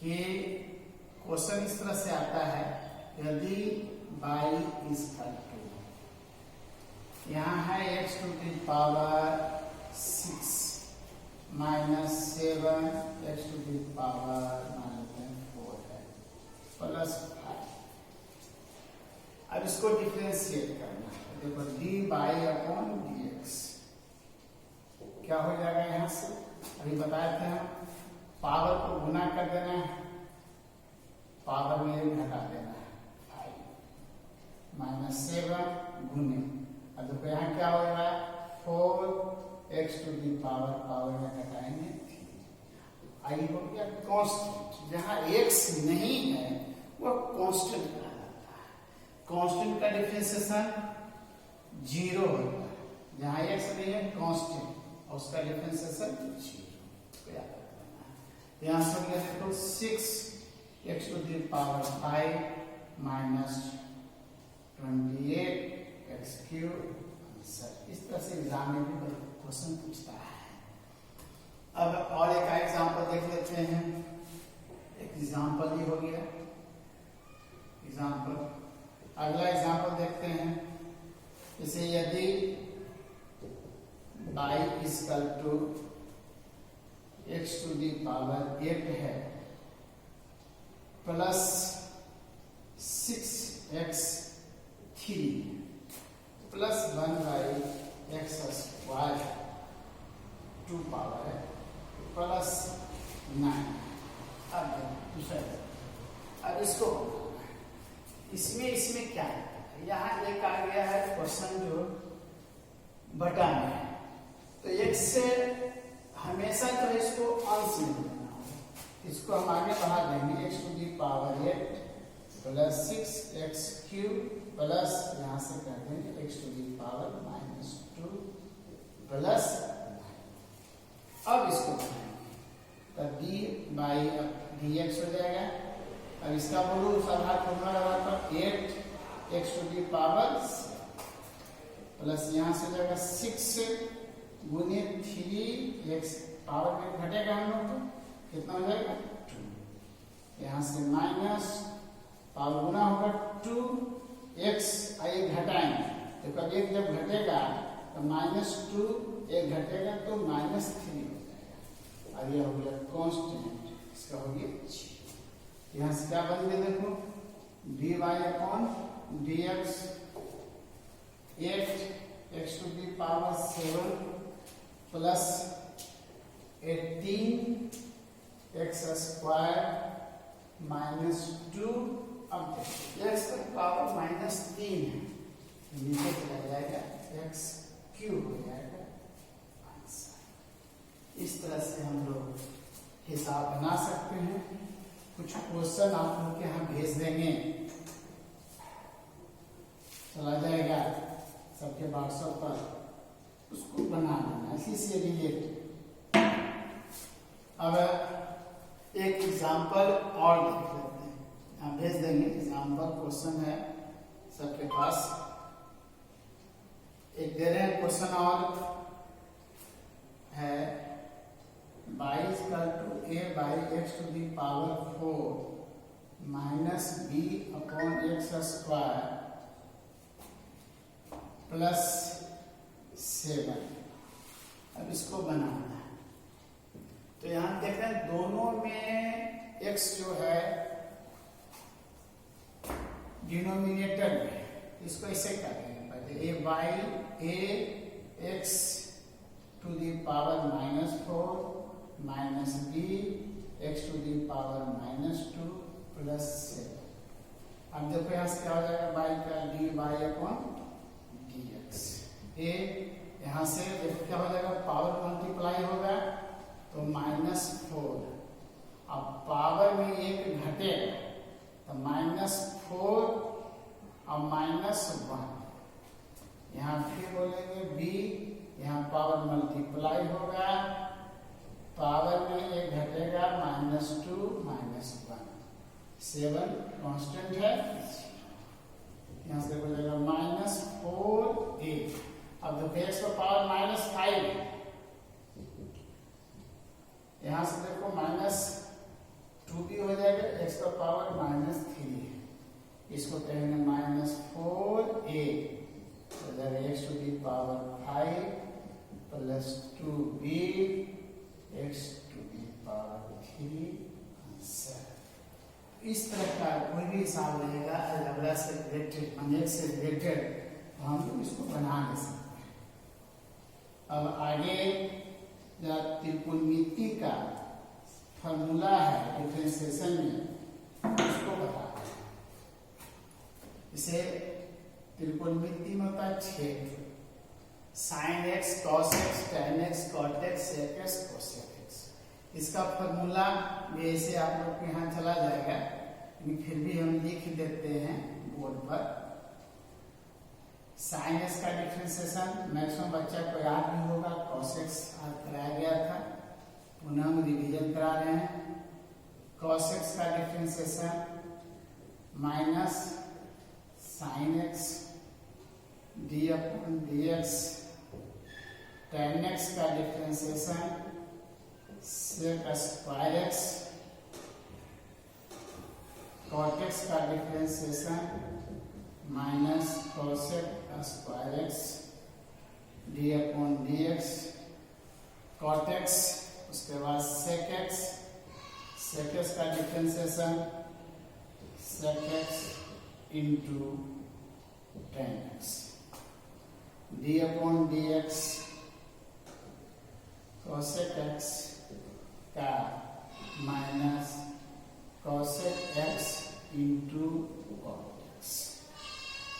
कि क्वेश्चन इस तरह से आता है, यदि y इज इक्वल टू, यहाँ है x to the power 6 minus 7 x to the power -4 है प्लस 5। अब इसको डिफरेंशिएट करना है। देखो dy अपॉन dx क्या हो जाएगा, यहाँ से अभी बताए थे हम, पावर को गुना कर देना है, पावर में घटा देना है 5 माइनस 7 गुने, अब देखो यहाँ क्या हो रहा है 4 x टू दी पावर में घटाएंगे 3। आई हो गया कांस्टेंट, जहाँ x नहीं है वो कांस्टेंट कहा जाता है। कांस्टेंट का डिफरेंशिएशन 0 होता है, जहाँ x नहीं है कांस्टेंट और उसका डिफरेंशिएशन 0 याद रखना है। यहाँ से देखो 6 x to the power 5 minus 28 x cube answer. इस तरह से एग्जाम में भी क्वेश्चन पूछता है। अब और एक एग्जांपल देख लेते हैं। एक एग्जांपल ही हो गया एग्जांपल। अगला एग्जांपल देखते हैं, जैसे यदि y is equal to x to the power 8 है plus 6x 3 plus 1 by x square 2 power है प्लस 9। अब दूसरा, अब इसको इसमें क्या है, यहाँ एक आ गया है क्वेश्चन जो बटा में है, तो एक से हमेशा जो है इसको अंश में लेना होगा, इसको हम आगे बढ़ा देंगे x to the power 8 plus 6x cube plus यहाँ से कर देंगे x to the power -2 plus 9। अब इसको बनाएंगे तब dy बाई dx हो जाएगा। अब इसका बोलूँ साधारण फॉर्मूला लगा कर 8x to the power plus यहाँ से जाएगा 6 गुने 3x पावर में घटेगा हम लोग, तो कितना हो जाएगा 2। यहाँ से माइनस पावर गुना होगा 2x, आइए घटाएंगे, तो कब एक जब घटेगा तो -2 एक घटेगा तो -3 हो जाएगा। अब यह हो गया कांस्टेंट, इसका हो गया 0। यहाँ से क्या बन गया देखो dy upon dx 8x to the power 7 plus 18x square -2। अब x की पावर -3 है, नीचे चला जाएगा x क्यूब हो जाएगा आंसर। इस तरह से हम लोग हिसाब बना सकते हैं। कुछ क्वेश्चन आप लोग के यहाँ भेज देंगे, चला जाएगा सबके व्हाट्सएप पर, उसको बना लेना इसी से रिलेटेड। अब एक एग्जांपल और देख लेते हैं, यहाँ भेज देंगे एग्जांपल क्वेश्चन है सबके पास। एक दे रहे हैं क्वेश्चन और है y equal to a by x to the power 4 minus b upon x square plus 7। अब इसको बनाना है, तो यहां देख रहे हैं दोनों में x जो है डिनोमिनेटर में, इसको ऐसे करेंगे पहले a by a x to the power -4 minus b x to the power -2 plus 7। अब देखो यहाँ से क्या हो जाएगा y का dy अपॉन dx। a यहाँ से देखो क्या हो जाएगा पावर मल्टीप्लाई होगा तो -4, अब पावर में एक घटेगा तो -4 और -1। यहाँ फिर बोलेंगे b, यहाँ पावर मल्टीप्लाई होगा, पावर में एक घटेगा -2 -1, 7 कांस्टेंट है, यहाँ से हो जाएगा -4a। अब देखो x का पावर -5 है, यहाँ से देखो -2 भी हो पावर -3 है, इसको कहेंगे -4a, तो इधर x to the power 5 plus 2b x to the power 3 answer. इस तरह का कोई भी हिसाब रहेगा अलजेब्रा से रिलेटेड, अनेक से रिलेटेड, तो हम लोग इसको बना ले सकते हैं। अब आगे त्रिकोणमिति का फॉर्मूला है डिफरेंशिएशन में, उसको बता दें। इसे त्रिकोणमिति में होता है छेद, sine x cos x tan x cot x sec x cosec x. इसका फॉर्मूला भी ऐसे आप लोग के यहाँ चला जाएगा, लेकिन फिर भी हम लिख देते हैं बोर्ड पर। साइन एक्स का डिफरेंशिएशन मैक्सिमम बच्चा को याद भी होगा, कॉस एक्स आज कराया गया था, पुनः हम रिवीजन करा रहे हैं। कॉस एक्स का differentiation minus sine x d upon d x, tan x का differentiation sec square x, cot x का differentiation minus cosec square x d upon d x, cot x, उसके बाद सेक एक्स, सेक एक्स का differentiation sec x into tan x, d upon d x cosec x का minus cosec x into cot x.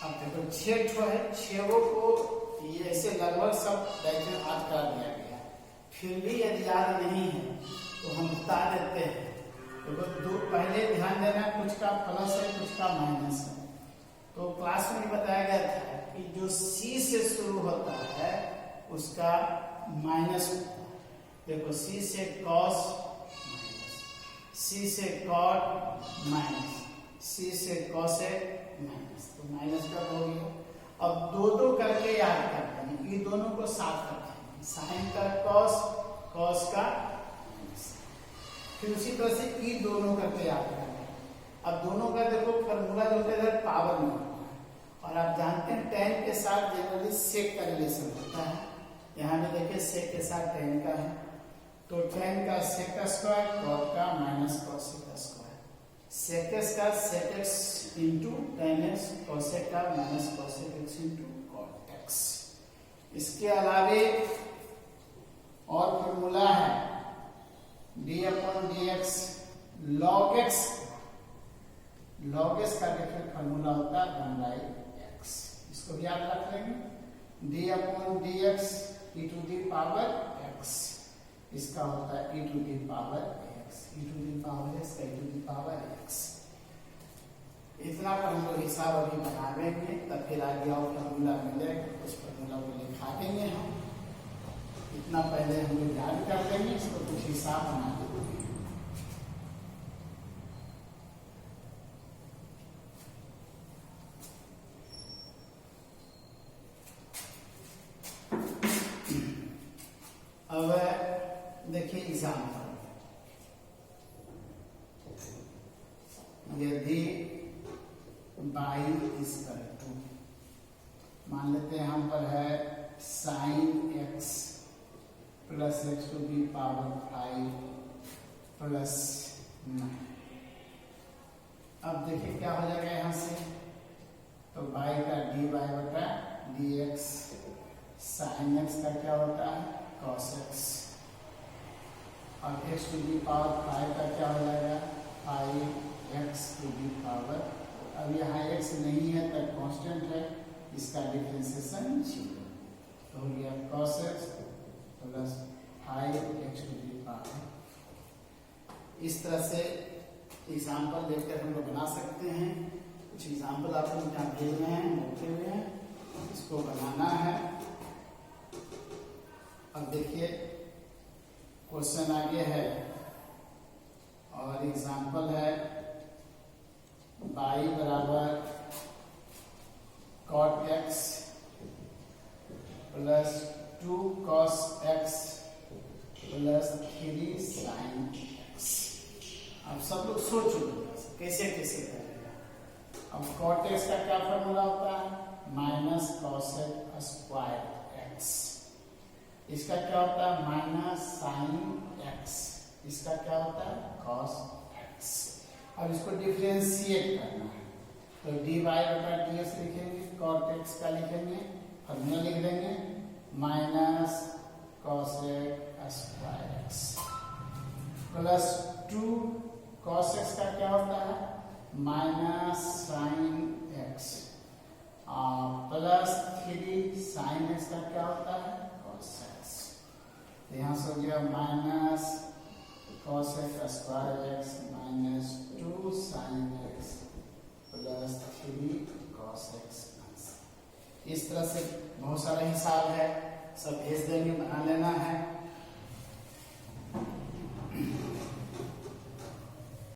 अब देखो 6 ठो है, 6 को ये ऐसे लगभग सब डायग्राम याद कर दिया गया, फिर भी यदि याद नहीं है तो हम बता देते हैं। देखो दो पहले ध्यान देना, कुछ का प्लस है कुछ का माइनस है। तो क्लास में बताया गया था कि जो C से शुरू होता है उसका माइनस होता है। देखो C से कॉस माइनस, C से कॉट माइनस, C से कॉसेक माइनस, तो माइनस का हो गया। अब दो करके याद करते हैं, ये दोनों को साथ रखेंगे, साइन का कॉस, कॉस का माइनस, फिर उसी तरह से ये दोनों करके याद करेंगे। अब दोनों का देखो फॉर्मूला जो होता है पावर में होता है, और आप जानते हैं टेन के साथ जनरली सेक का रिलेशन होता है। यहाँ भी देखिए सेक के साथ टेन का है, तो टेन का सेक का स्क्वायर, कॉट का माइनस कॉसेक का स्क्वायर, सेक एक्स का sec x into tan x, cosec का minus cosec x into cot x. इसके अलावे और फॉर्मूला है d upon d x log x, log x का डिफरेंट फॉर्मूला होता है 1/x, इसको भी याद रख लेंगे। D upon d x e to the power x, इसका होता है e to the power x, e to the power x का ई टू दी पावर एक्स। इतना पर हम लोग हिसाब अभी बना लेंगे, तब फिर आगे और फॉर्मूला मिलेगा, उस फॉर्मूला को लिखा देंगे हम। इतना पहले हम लोग याद कर लेंगे, इसको कुछ हिसाब बना देंगे। अब देखिए एग्जाम्पल, यदि बाई इक्वल टू, मान लेते हैं हम पर है sine x plus x to the power 5 plus 9। अब देखिए क्या हो जाएगा यहाँ से, तो बाई का डी बाई बटा डी एक्स, साइन एक्स का क्या होता है कॉस एक्स, और एक्स टू दी पावर 5 का क्या हो जाएगा 5x टू दी पावर, अब यहाँ x नहीं है तो कांस्टेंट है, इसका डिफरेंशिएशन 0, तो हो गया cos x plus 5x to the power. इस तरह से एग्जाम्पल देखकर हम लोग बना सकते हैं। कुछ एग्जाम्पल आप लोग यहाँ भेज रहे हैं, रखे हुए हैं, इसको बनाना है। अब देखिए क्वेश्चन आगे है और एग्जाम्पल है बाई बराबर cot x plus 2 cos x plus 3 sine x. अब सब लोग सोचो कैसे कैसे करेगा। अब cot x का क्या फॉर्मूला होता है? Minus cosec square x. इसका क्या होता है? Minus sine x. इसका क्या होता है? Cos x. अब इसको डिफरेंशिएट करना है तो dy बटा dx लिखेंगे, cot x का लिखेंगे, फॉर्मूला लिख देंगे minus cosec square x plus 2 cos x का क्या होता है? Minus sine x plus 3 sine x का क्या होता है? cos x। तो यहाँ से हो गया minus cos x square x minus 2 sign x plus 3 cos x। इस तरह से बहुत सारा हिसाब है, सब भेज देंगे, बना लेना है।